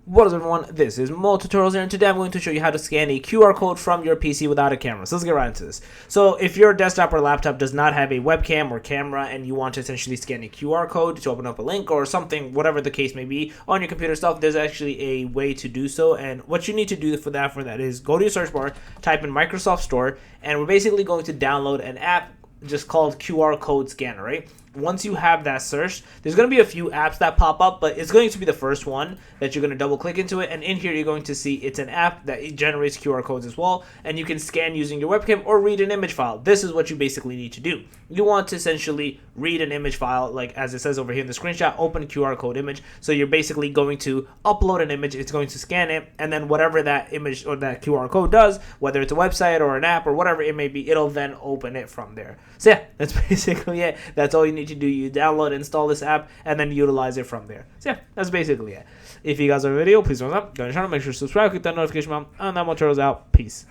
What is up, everyone? This is Mo Tutorials here, and today I'm going to show you how to scan a QR code from your PC without a camera. So let's get right into this. So if your desktop or laptop does not have a webcam or camera and you want to essentially scan a QR code to open up a link or something, whatever the case may be, on your computer stuff, there's actually a way to do so. And what you need to do for that is go to your search bar, type in Microsoft Store, and we're basically going to download an app just called QR Code Scanner, right? Once you have that search, there's going to be a few apps that pop up, but it's going to be the first one that you're going to double click into it. And in here, you're going to see it's an app that it generates QR codes as well. And you can scan using your webcam or read an image file. This is what you basically need to do. You want to essentially read an image file, like as it says over here in the screenshot, open QR code image. So you're basically going to upload an image. It's going to scan it. And then whatever that image or that QR code does, whether it's a website or an app or whatever it may be, it'll then open it from there. So yeah, that's basically it. That's all you need to do. You download, install this app, and then utilize it from there. So yeah, that's basically it. If you guys like the video, please thumbs up, go to the channel, make sure to subscribe, click that notification bell, and that much out. Peace.